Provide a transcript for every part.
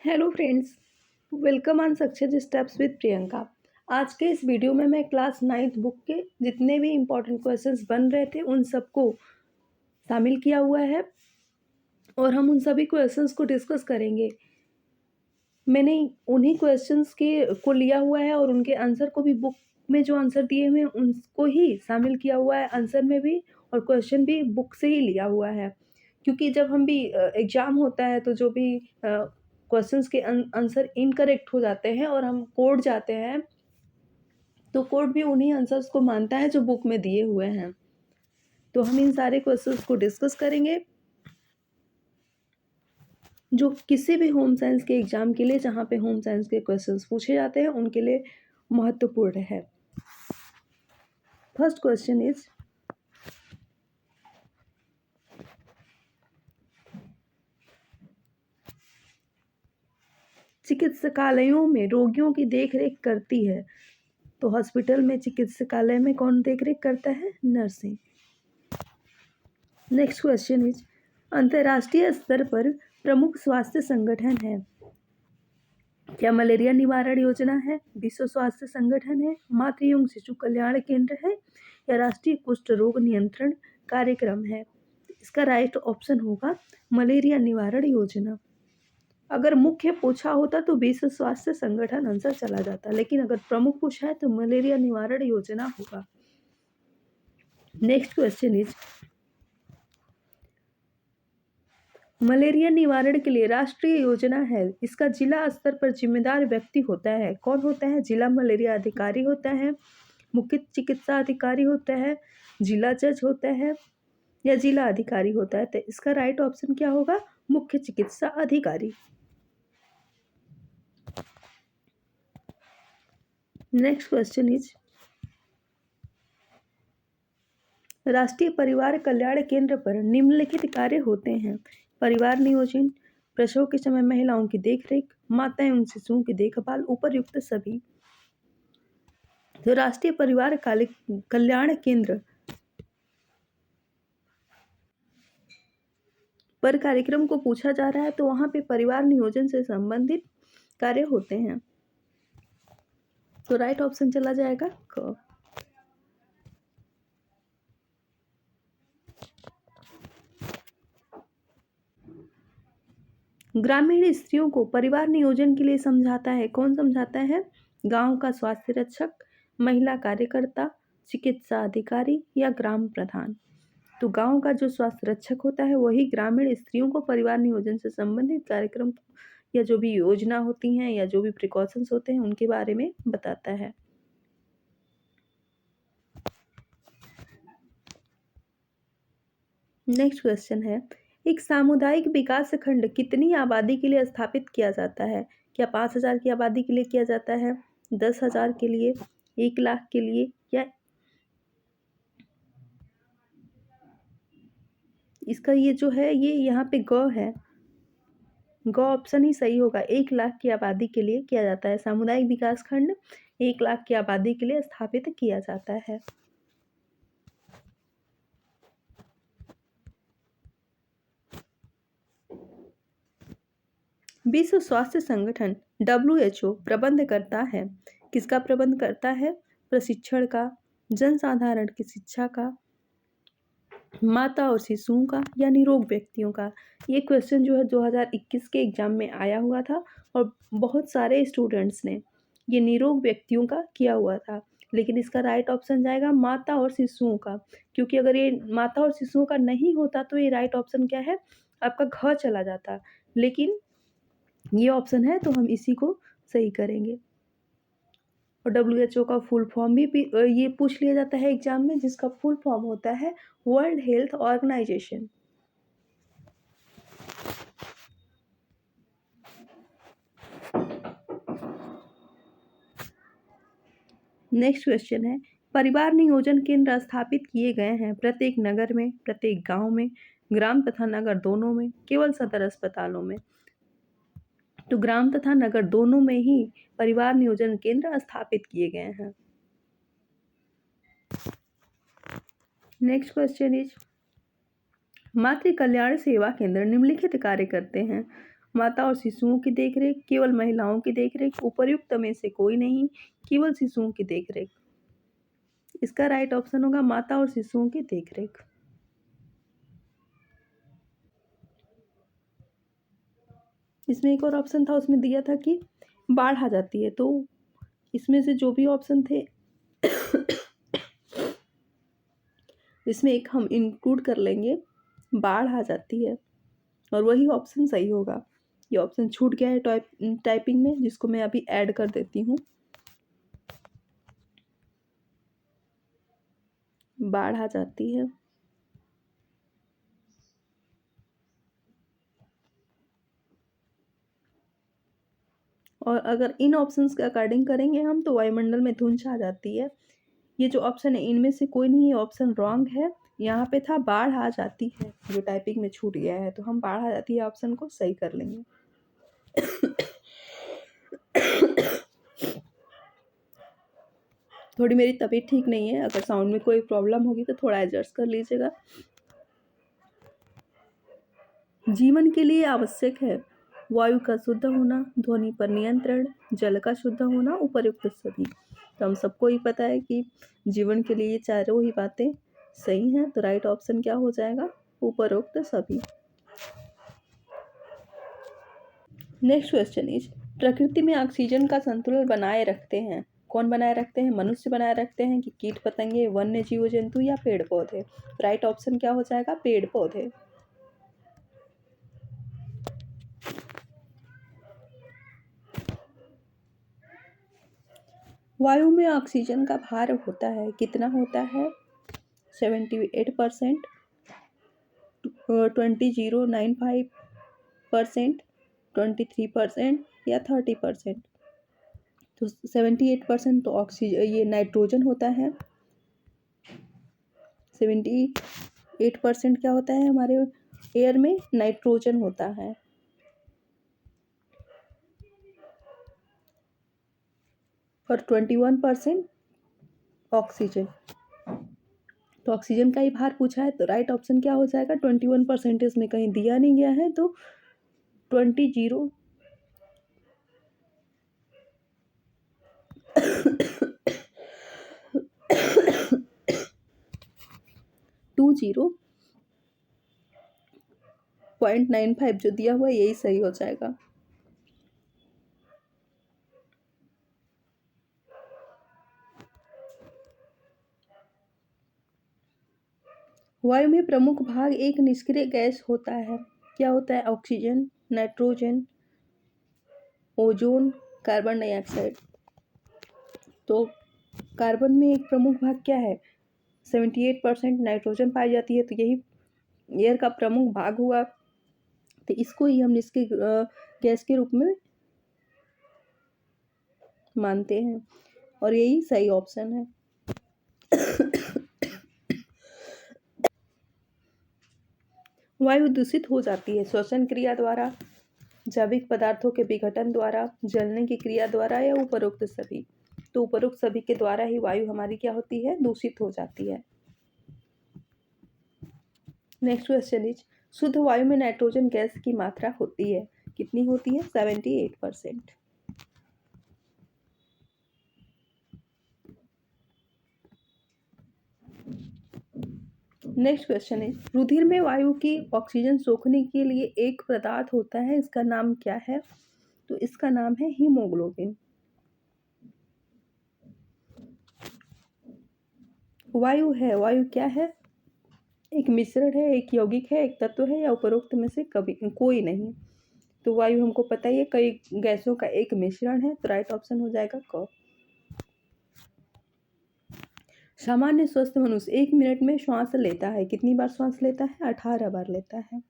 Hello friends, welcome on success steps with Priyanka. आज के इस वीडियो में मैं क्लास 9th बुक के जितने भी इम्पोर्टेंट क्वेश्चंस बन रहे थे उन सबको शामिल किया हुआ है और हम उन सभी क्वेश्चंस को डिस्कस करेंगे। मैंने उन्हीं क्वेश्चंस को लिया हुआ है और उनके आंसर को भी बुक में जो आंसर दिए हुए हैं उनको ही शामिल किया हुआ है, आंसर में भी और क्वेश्चन भी बुक से ही लिया हुआ है। क्योंकि जब हम भी एग्ज़ाम होता है तो जो भी क्वेश्चंस के आंसर इनकरेक्ट हो जाते हैं और हम कोर्ट जाते हैं तो कोर्ट भी उन्हीं आंसर्स को मानता है जो बुक में दिए हुए हैं। तो हम इन सारे क्वेश्चंस को डिस्कस करेंगे जो किसी भी होम साइंस के एग्ज़ाम के लिए, जहाँ पे होम साइंस के क्वेश्चंस पूछे जाते हैं उनके लिए महत्वपूर्ण है। फर्स्ट क्वेश्चन इज, चिकित्सालयों में रोगियों की देखरेख करती है, तो हॉस्पिटल में चिकित्सालय में कौन देखरेख करता है? नर्सें। नेक्स्ट क्वेश्चन इज, अंतर्राष्ट्रीय स्तर पर प्रमुख स्वास्थ्य संगठन है, क्या मलेरिया निवारण योजना है, विश्व स्वास्थ्य संगठन है, मातृ एवं शिशु कल्याण केंद्र है, या राष्ट्रीय कुष्ठ रोग नियंत्रण कार्यक्रम है? इसका राइट ऑप्शन होगा मलेरिया निवारण योजना। अगर मुख्य पूछा होता तो विश्व स्वास्थ्य संगठन आंसर चला जाता, लेकिन अगर प्रमुख पूछा है तो मलेरिया निवारण योजना होगा। नेक्स्ट क्वेश्चन इज, मलेरिया निवारण के लिए राष्ट्रीय योजना है, इसका जिला स्तर पर जिम्मेदार व्यक्ति होता है, कौन होता है? जिला मलेरिया अधिकारी होता है, मुख्य चिकित्सा अधिकारी होता है, जिला जज होता है, या जिला अधिकारी होता है? तो इसका राइट ऑप्शन क्या होगा? मुख्य चिकित्सा अधिकारी। नेक्स्ट क्वेश्चन इज, राष्ट्रीय परिवार कल्याण केंद्र पर निम्नलिखित कार्य होते हैं, परिवार नियोजन, प्रसव के समय महिलाओं की देखरेख, माता एवं शिशुओं की देखभाल, उपर्युक्त सभी। तो राष्ट्रीय परिवार कल्याण केंद्र पर कार्यक्रम को पूछा जा रहा है तो वहां पे परिवार नियोजन से संबंधित कार्य होते हैं, तो राइट ऑप्शन चला जाएगा क। ग्रामीण स्त्रियों को परिवार नियोजन के लिए समझाता है, कौन समझाता है? गांव का स्वास्थ्य रक्षक, महिला कार्यकर्ता, चिकित्सा अधिकारी, या ग्राम प्रधान? तो गांव का जो स्वास्थ्य रक्षक होता है वही ग्रामीण स्त्रियों को परिवार नियोजन से संबंधित कार्यक्रम या जो भी योजना होती हैं या जो भी प्रिकॉशंस होते हैं उनके बारे में बताता है। नेक्स्ट क्वेश्चन है, एक सामुदायिक विकास खंड कितनी आबादी के लिए स्थापित किया जाता है? क्या 5,000 की आबादी के लिए किया जाता है, 10,000 के लिए, 1,00,000 के लिए, या इसका ये जो है ये यहाँ पे ग है, ग ऑप्शन ही सही होगा। 1,00,000 की आबादी के लिए किया जाता है, सामुदायिक विकास खंड 1,00,000 की आबादी के लिए स्थापित किया जाता है। विश्व स्वास्थ्य संगठन WHO प्रबंध करता है, किसका प्रबंध करता है? प्रशिक्षण का, जनसाधारण की शिक्षा का, माता और शिशुओं का, या निरोग व्यक्तियों का? ये क्वेश्चन जो है 2021 के एग्जाम में आया हुआ था और बहुत सारे स्टूडेंट्स ने ये निरोग व्यक्तियों का किया हुआ था, लेकिन इसका राइट ऑप्शन जाएगा माता और शिशुओं का, क्योंकि अगर ये माता और शिशुओं का नहीं होता तो ये राइट ऑप्शन क्या है? आपका घ चला जाता, लेकिन ये ऑप्शन है तो हम इसी को सही करेंगे। और WHO का फुल फॉर्म भी ये पूछ लिया जाता है एग्जाम में, जिसका फुल फॉर्म होता है World Health Organization. Next question है, परिवार नियोजन केंद्र स्थापित किए गए हैं प्रत्येक नगर में, प्रत्येक गांव में, ग्राम तथा नगर दोनों में, केवल सदर अस्पतालों में? तो ग्राम तथा नगर दोनों में ही परिवार नियोजन केंद्र स्थापित किए गए हैं। नेक्स्ट क्वेश्चन इज, मातृ कल्याण सेवा केंद्र निम्नलिखित कार्य करते हैं, माता और शिशुओं की देखरेख, केवल महिलाओं की देखरेख, उपर्युक्त में से कोई नहीं, केवल शिशुओं की देखरेख। इसका राइट ऑप्शन होगा माता और शिशुओं की देखरेख। इसमें एक और ऑप्शन था, उसमें दिया था कि बाढ़ आ जाती है, तो इसमें से जो भी ऑप्शन थे इसमें एक हम इंक्लूड कर लेंगे, बाढ़ आ जाती है, और वही ऑप्शन सही होगा। ये ऑप्शन छूट गया है टाइपिंग में, जिसको मैं अभी ऐड कर देती हूँ। बाढ़ आ जाती है। और अगर इन ऑप्शंस के अकॉर्डिंग करेंगे हम, तो वायुमंडल में धुंध छा जाती है। ये जो ऑप्शन है इनमें से कोई नहीं, ये ऑप्शन रॉन्ग है। यहाँ पे था बाढ़ आ जाती है, जो टाइपिंग में छूट गया है, तो हम बाढ़ आ जाती है ऑप्शन को सही कर लेंगे। थोड़ी मेरी तबीयत ठीक नहीं है, अगर साउंड में कोई प्रॉब्लम होगी तो थोड़ा एडजस्ट कर लीजिएगा। जीवन के लिए आवश्यक है वायु का शुद्ध होना, ध्वनि पर नियंत्रण, जल का शुद्ध होना, उपर्युक्त सभी। तो हम सबको ही पता है कि जीवन के लिए ये चारों ही बातें सही हैं, तो राइट ऑप्शन क्या हो जाएगा, उपरोक्त सभी। नेक्स्ट क्वेश्चन इज, प्रकृति में ऑक्सीजन का संतुलन बनाए रखते हैं, कौन बनाए रखते हैं, मनुष्य बनाए रखते हैं कि कीट पतंगे, वन्य जीव जंतु या पेड़ पौधे। राइट ऑप्शन क्या हो जाएगा, पेड़ पौधे। वायु में ऑक्सीजन का भार होता है, कितना होता है, 78%, 20.95%, 23% या 30%। तो 78% तो ऑक्सीजन, ये नाइट्रोजन होता है। 78% क्या होता है हमारे एयर में, नाइट्रोजन होता है। और 21% ऑक्सीजन। तो ऑक्सीजन का ही भार पूछा है, तो राइट ऑप्शन क्या हो जाएगा, 21%। इसमें कहीं दिया नहीं गया है, तो 20 20.95 जो दिया हुआ है यही सही हो जाएगा। वायु में प्रमुख भाग एक निष्क्रिय गैस होता है, क्या होता है, oxygen, nitrogen, ozone, carbon dioxide. तो कार्बन में एक प्रमुख भाग क्या है, 78% नाइट्रोजन पाई जाती है, तो यही एयर का प्रमुख भाग हुआ, तो इसको ही हम निष्क्रिय गैस के रूप में मानते हैं, और यही सही ऑप्शन है। वायु दूषित हो जाती है श्वसन क्रिया द्वारा, जैविक पदार्थों के विघटन द्वारा, जलने की क्रिया द्वारा या उपरोक्त सभी। तो उपरोक्त सभी के द्वारा ही वायु हमारी क्या होती है, दूषित हो जाती है। नेक्स्ट क्वेश्चन इज, शुद्ध वायु में नाइट्रोजन गैस की मात्रा होती है, कितनी होती है, 78%। नेक्स्ट क्वेश्चन है, रुधिर में वायु की ऑक्सीजन सोखने के लिए एक पदार्थ होता है, इसका नाम क्या है, तो इसका नाम है हीमोग्लोबिन। वायु है, वायु क्या है, एक मिश्रण है, एक यौगिक है, एक तत्व है, या उपरोक्त में से कभी कोई नहीं। तो वायु हमको पता ही है कई गैसों का एक मिश्रण है, तो राइट ऑप्शन हो जाएगा क। सामान्य स्वस्थ मनुष्य 1 मिनट में श्वास लेता है, कितनी बार श्वास लेता है, 18 बार लेता है।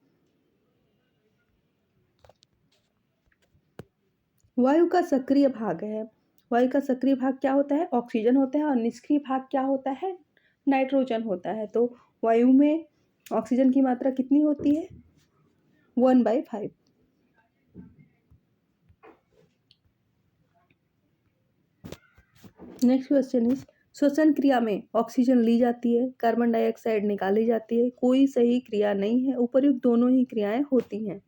वायु का सक्रिय भाग है, वायु का सक्रिय भाग क्या होता है, ऑक्सीजन होता है, और निष्क्रिय भाग क्या होता है, नाइट्रोजन होता है। तो वायु में ऑक्सीजन की मात्रा कितनी होती है, 1/5। नेक्स्ट क्वेश्चन इज, श्वसन क्रिया में ऑक्सीजन ली जाती है, कार्बन डाइऑक्साइड निकाली जाती है, कोई सही क्रिया नहीं है, उपर्युक्त दोनों ही क्रियाएं होती हैं।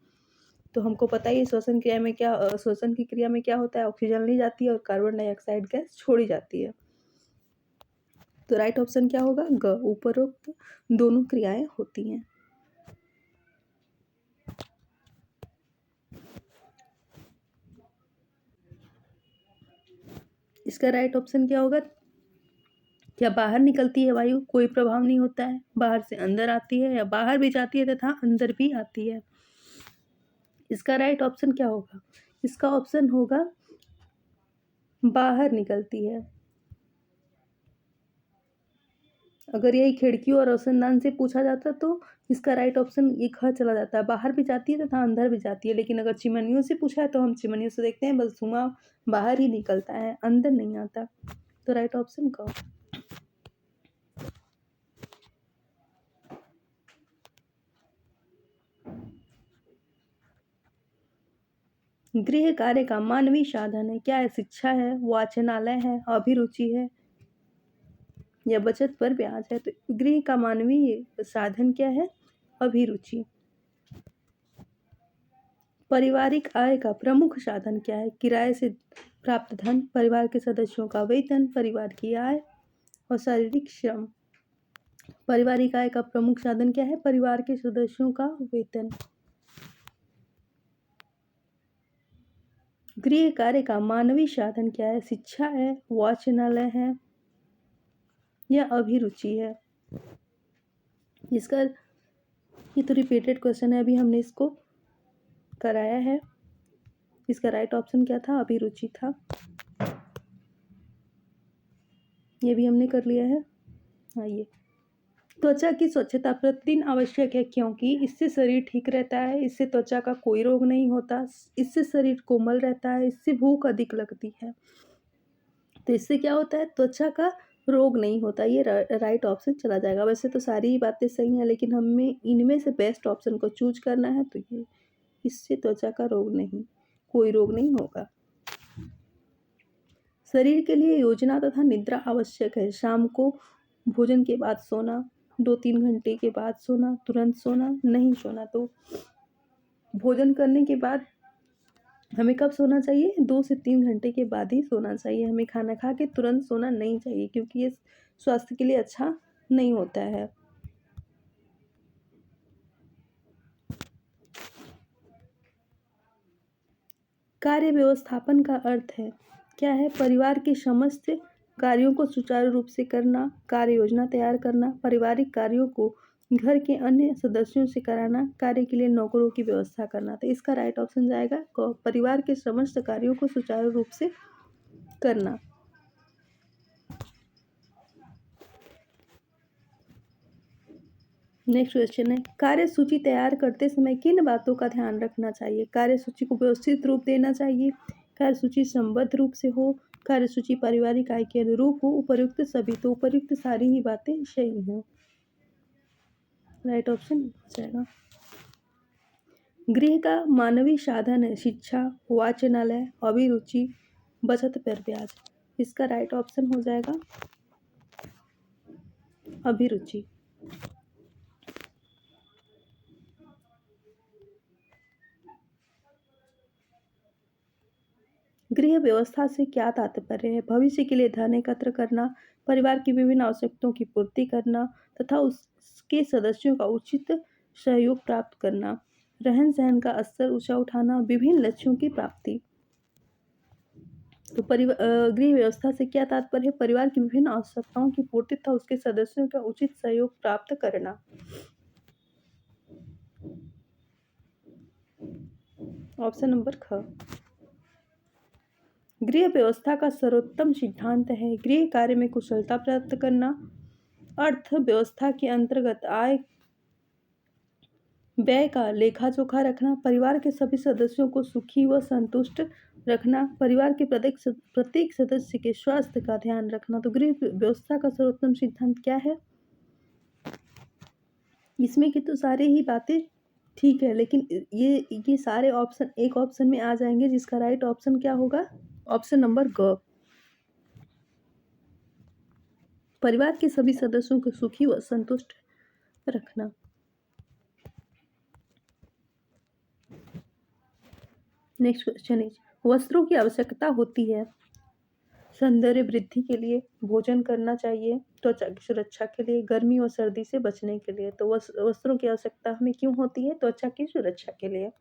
तो हमको पता ही है श्वसन क्रिया में क्या श्वसन की क्रिया में क्या होता है, ऑक्सीजन ली जाती है और कार्बन डाइऑक्साइड गैस छोड़ी जाती है। तो राइट ऑप्शन क्या होगा, ग, उपरोक्त दोनों क्रियाएं होती हैं। इसका राइट ऑप्शन क्या होगा, क्या बाहर निकलती है वायु, कोई प्रभाव नहीं होता है, बाहर से अंदर आती है या बाहर भी जाती है तथा अंदर भी आती है। इसका राइट ऑप्शन क्या होगा, इसका ऑप्शन होगा बाहर निकलती है। अगर यही खिड़की और रोशनदान से पूछा जाता तो इसका राइट ऑप्शन ये ख चला जाता है, बाहर भी जाती है तथा अंदर भी जाती है। लेकिन अगर चिमनियों से पूछा है तो हम चिमनियों से देखते हैं बस धुआं बाहर ही निकलता है, अंदर नहीं आता। तो राइट ऑप्शन क। गृह कार्य का मानवीय साधन है, क्या है, शिक्षा है, वाचनालय है, अभिरुचि है या बचत पर ब्याज है। तो गृह का मानवीय साधन क्या है, अभिरुचि। पारिवारिक आय का प्रमुख साधन क्या है, किराए से प्राप्त धन, परिवार के सदस्यों का वेतन, परिवार की आय और शारीरिक श्रम। पारिवारिक आय का प्रमुख साधन क्या है, परिवार के सदस्यों का वेतन। गृह कार्य का मानवीय साधन क्या है, शिक्षा है, वाचनालय है या अभिरुचि है। इसका ये तो रिपीटेड क्वेश्चन है, अभी हमने इसको कराया है। इसका राइट ऑप्शन क्या था, अभिरुचि था। ये भी हमने कर लिया है। आइए, त्वचा की स्वच्छता प्रतिदिन आवश्यक है क्योंकि इससे शरीर ठीक रहता है, इससे त्वचा का कोई रोग नहीं होता, इससे शरीर कोमल रहता है, इससे भूख अधिक लगती है। तो इससे क्या होता है, त्वचा का रोग नहीं होता। ये राइट ऑप्शन चला जाएगा। वैसे तो सारी ही बातें सही हैं लेकिन हमें इनमें से बेस्ट ऑप्शन को चूज करना है, तो ये इससे त्वचा का रोग नहीं, कोई रोग नहीं होगा। शरीर के लिए योजना तथा निद्रा आवश्यक है। शाम को भोजन के बाद सोना, 2-3 घंटे के बाद सोना, तुरंत सोना, नहीं सोना। तो भोजन करने के बाद हमें कब सोना चाहिए, 2 से 3 घंटे के बाद ही सोना चाहिए। हमें खाना खा के तुरंत सोना नहीं चाहिए क्योंकि ये स्वास्थ्य के लिए अच्छा नहीं होता है। कार्य व्यवस्थापन का अर्थ है क्या है, परिवार के समस्त कार्यों को सुचारू रूप से करना, कार्य योजना तैयार करना, पारिवारिक कार्यों को घर के अन्य सदस्यों से कराना, कार्य के लिए नौकरों की व्यवस्था करना। तो इसका राइट ऑप्शन जाएगा परिवार के समस्त कार्यों को सुचारू रूप से करना। नेक्स्ट क्वेश्चन है, कार्य सूची तैयार करते समय किन बातों का ध्यान रखना चाहिए। कार्य सूची को व्यवस्थित रूप देना चाहिए, कार्य सूची संबद्ध रूप से हो, कार्य सूची पारिवारिक आय के अनुरूप हो, उपर्युक्त सभी। तो उपर्युक्त सारी ही बातें सही हैं। राइट ऑप्शन हो जाएगा। गृह का मानवीय साधन है शिक्षा, वाचनालय, अभिरुचि, बचत पर ब्याज। इसका राइट ऑप्शन हो जाएगा अभिरुचि। गृह व्यवस्था से क्या तात्पर्य है, भविष्य के लिए धन एकत्र करना, परिवार की विभिन्न आवश्यकताओं की पूर्ति करना तथा उसके सदस्यों का उचित सहयोग प्राप्त करना, रहन सहन का स्तर ऊंचा उठाना, विभिन्न लक्ष्यों की प्राप्ति। तो गृह व्यवस्था से क्या तात्पर्य है, परिवार की विभिन्न आवश्यकताओं की पूर्ति तथा उसके सदस्यों का उचित सहयोग प्राप्त करना। ऑप्शन नंबर ख। गृह व्यवस्था का सर्वोत्तम सिद्धांत है गृह कार्य में कुशलता प्राप्त करना, अर्थव्यवस्था के अंतर्गत आय व्यय का लेखा जोखा रखना, परिवार के सभी सदस्यों को सुखी व संतुष्ट रखना, परिवार के प्रत्येक सदस्य के स्वास्थ्य का ध्यान रखना। तो गृह व्यवस्था का सर्वोत्तम सिद्धांत क्या है, इसमें की तो सारे ही बातें ठीक है लेकिन ये सारे ऑप्शन एक ऑप्शन में आ जाएंगे जिसका राइट ऑप्शन क्या होगा, ऑप्शन नंबर ग, परिवार के सभी सदस्यों को सुखी व संतुष्ट रखना। नेक्स्ट क्वेश्चन इज, वस्त्रों की आवश्यकता होती है सौंदर्य वृद्धि के लिए, भोजन करना चाहिए, त्वचा की सुरक्षा के लिए, गर्मी और सर्दी से बचने के लिए। तो वस्त्रों की आवश्यकता हमें क्यों होती है? त्वचा की सुरक्षा के लिए।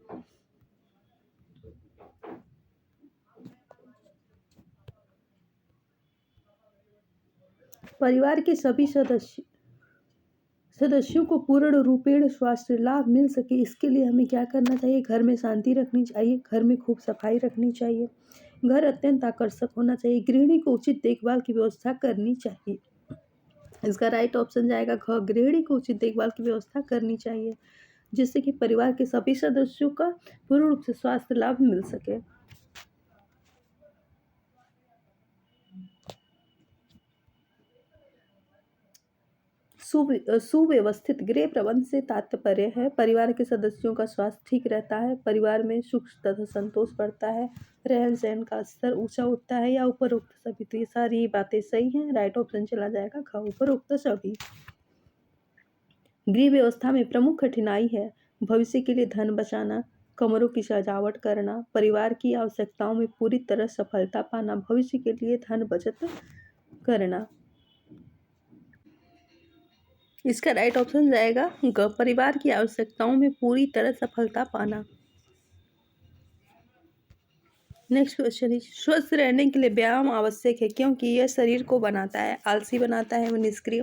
परिवार के सभी सदस्यों को पूर्ण रूपेण स्वास्थ्य लाभ मिल सके, इसके लिए हमें क्या करना चाहिए? घर में शांति रखनी चाहिए, घर में खूब सफाई रखनी चाहिए, घर अत्यंत आकर्षक होना चाहिए, गृहिणी को उचित देखभाल की व्यवस्था करनी चाहिए। इसका राइट ऑप्शन जाएगा घ, गृहिणी को उचित देखभाल की व्यवस्था करनी चाहिए, जिससे कि परिवार के सभी सदस्यों का पूर्ण रूप से स्वास्थ्य लाभ मिल सके। सुव्यवस्थित गृह प्रबंध से तात्पर्य है परिवार के सदस्यों का स्वास्थ्य ठीक रहता है, परिवार में सुख तथा संतोष बढ़ता है, रहन सहन का स्तर ऊंचा उठता है, या उपरोक्त सभी। तो ये सारी बातें सही हैं, राइट ऑप्शन चला जाएगा ख, उपरोक्त सभी। गृह व्यवस्था में प्रमुख कठिनाई है भविष्य के लिए धन बचाना, कमरों की सजावट करना, परिवार की आवश्यकताओं में पूरी तरह सफलता पाना, भविष्य के लिए धन बचत करना। इसका राइट ऑप्शन जाएगा ग, परिवार की आवश्यकताओं में पूरी तरह सफलता पाना। नेक्स्ट क्वेश्चन है, स्वस्थ रहने के लिए व्यायाम आवश्यक है क्योंकि यह शरीर को बनाता है, आलसी बनाता है व निष्क्रिय,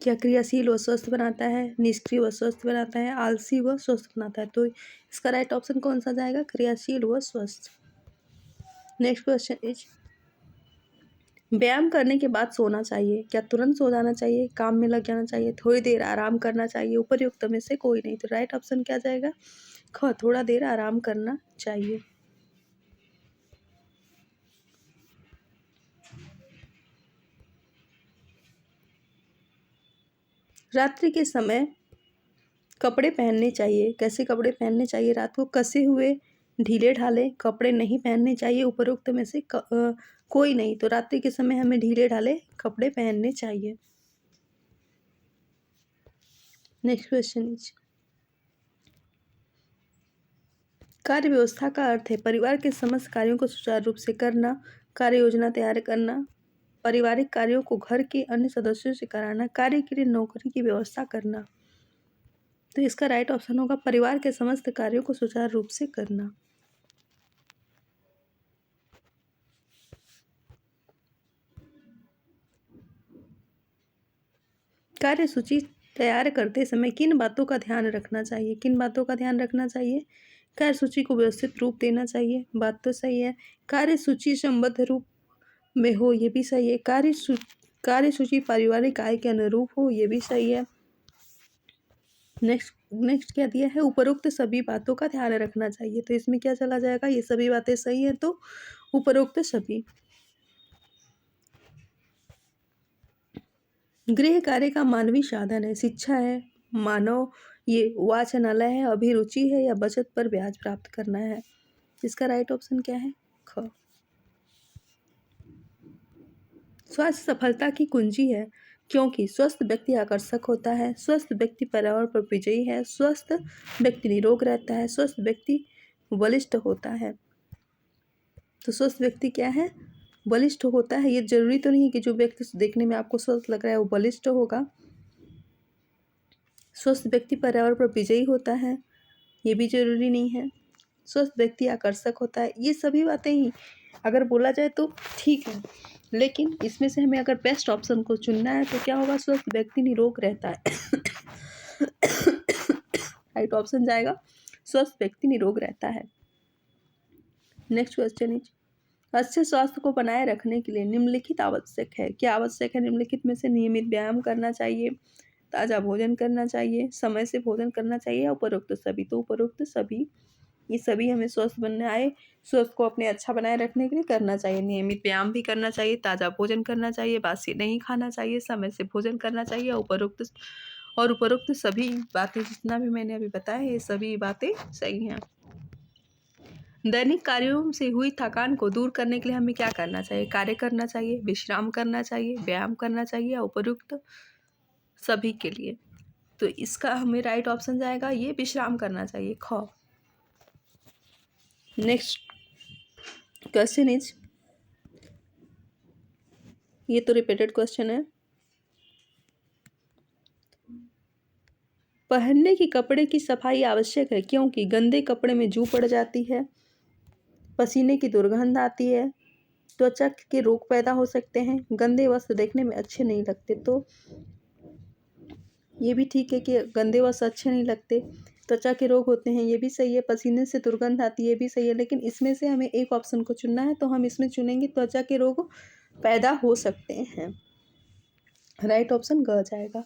क्या क्रियाशील व स्वस्थ बनाता है, निष्क्रिय व स्वस्थ बनाता है, आलसी व स्वस्थ बनाता है। तो इसका राइट ऑप्शन कौन सा जाएगा? क्रियाशील व स्वस्थ। नेक्स्ट क्वेश्चन इज, व्यायाम करने के बाद सोना चाहिए, क्या तुरंत सो जाना चाहिए, काम में लग जाना चाहिए, थोड़ी देर आराम करना चाहिए, उपयुक्त में से कोई नहीं। तो राइट ऑप्शन क्या जाएगा? ख, थोड़ा देर आराम करना चाहिए। रात्रि के समय कपड़े पहनने चाहिए, कैसे कपड़े पहनने चाहिए? रात को कसे हुए ढीले ढाले कपड़े नहीं पहनने चाहिए, उपरोक्त में से कोई नहीं। तो रात्रि के समय हमें ढीले ढाले कपड़े पहनने चाहिए। नेक्स्ट क्वेश्चन इज, कार्य व्यवस्था का अर्थ है परिवार के समस्त कार्यों को सुचारू रूप से करना, कार्य योजना तैयार करना, पारिवारिक कार्यों को घर के अन्य सदस्यों से कराना, कार्य के लिए नौकरी की व्यवस्था करना। तो इसका राइट ऑप्शन होगा परिवार के समस्त कार्यों को सुचारू रूप से करना। कार्य सूची तैयार करते समय किन बातों का ध्यान रखना चाहिए? किन बातों का ध्यान रखना चाहिए? कार्य सूची को व्यवस्थित रूप देना चाहिए, बात तो सही है। कार्य सूची संबद्ध रूप में हो, ये भी सही है। कार्य सूची पारिवारिक आय के अनुरूप हो, ये भी सही है। नेक्स्ट क्या दिया है? उपरोक्त सभी बातों का ध्यान रखना चाहिए। तो इसमें क्या चला जाएगा? ये सभी बातें सही है, तो उपरोक्त सभी। गृह कार्य का मानवीय साधन है, शिक्षा है, मानव ये वाचनालय है, अभिरुचि है, या बचत पर ब्याज प्राप्त करना है। इसका राइट ऑप्शन क्या है? ख। स्वास्थ्य सफलता की कुंजी है क्योंकि स्वस्थ व्यक्ति आकर्षक होता है, स्वस्थ व्यक्ति पर्यावरण पर विजयी है, स्वस्थ व्यक्ति निरोग रहता है, स्वस्थ व्यक्ति बलिष्ठ होता है। तो स्वस्थ व्यक्ति क्या है? बलिष्ठ होता है। ये जरूरी तो नहीं है कि जो व्यक्ति देखने में आपको स्वस्थ लग रहा है वो बलिष्ठ होगा। स्वस्थ व्यक्ति पर्यावरण पर विजयी होता है, ये भी जरूरी नहीं है। स्वस्थ व्यक्ति आकर्षक होता है, ये सभी बातें ही अगर बोला जाए तो ठीक है, लेकिन इसमें से हमें अगर बेस्ट ऑप्शन को चुनना है तो क्या होगा? स्वस्थ व्यक्ति निरोग रहता है। राइट ऑप्शन जाएगा स्वस्थ व्यक्ति निरोग रहता है। नेक्स्ट क्वेश्चन इज, अच्छे स्वास्थ्य को बनाए रखने के लिए निम्नलिखित आवश्यक है। क्या आवश्यक है? निम्नलिखित में से नियमित व्यायाम करना चाहिए, ताज़ा भोजन करना चाहिए, समय से भोजन करना चाहिए, या उपरोक्त सभी। तो उपरोक्त सभी, ये सभी हमें स्वस्थ बनने आए, स्वस्थ को अपने अच्छा बनाए रखने के लिए करना चाहिए। नियमित व्यायाम भी करना चाहिए, ताज़ा भोजन करना चाहिए, बासी नहीं खाना चाहिए, समय से भोजन करना चाहिए, उपरोक्त सभी बातें जितना भी मैंने अभी बताया ये सभी बातें सही हैं। दैनिक कार्यों से हुई थकान को दूर करने के लिए हमें क्या करना चाहिए? कार्य करना चाहिए, विश्राम करना चाहिए, व्यायाम करना चाहिए, या उपयुक्त सभी के लिए। तो इसका हमें राइट ऑप्शन जाएगा ये, विश्राम करना चाहिए, ख। नेक्स्ट क्वेश्चन इज, ये तो रिपीटेड क्वेश्चन है। पहनने की कपड़े की सफाई आवश्यक है क्योंकि गंदे कपड़े में जू पड़ जाती है, पसीने की दुर्गंध आती है, त्वचा के रोग पैदा हो सकते हैं, गंदे वस्त्र देखने में अच्छे नहीं लगते। तो ये भी ठीक है कि गंदे वस्त्र अच्छे नहीं लगते, त्वचा के रोग होते हैं, ये भी सही है, पसीने से दुर्गंध आती है, ये भी सही है। लेकिन इसमें से हमें एक ऑप्शन को चुनना है, तो हम इसमें चुनेंगे त्वचा के रोग पैदा हो सकते हैं। राइट ऑप्शन ग जाएगा।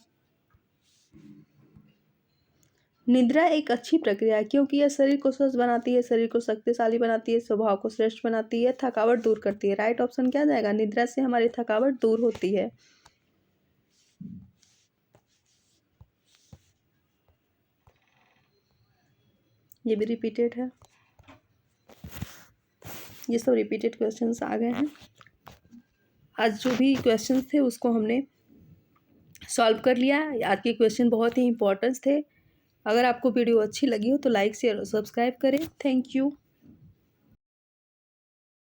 निद्रा एक अच्छी प्रक्रिया है क्योंकि यह शरीर को स्वस्थ बनाती है, शरीर को शक्तिशाली बनाती है, स्वभाव को श्रेष्ठ बनाती है, थकावट दूर करती है। राइट ऑप्शन क्या जाएगा? निद्रा से हमारी थकावट दूर होती है। ये भी रिपीटेड है, ये सब रिपीटेड क्वेश्चंस आ गए हैं। आज जो भी क्वेश्चंस थे उसको हमने सॉल्व कर लिया। आज के क्वेश्चन बहुत ही इंपॉर्टेंट थे। अगर आपको वीडियो अच्छी लगी हो तो लाइक शेयर और सब्सक्राइब करें। Thank you.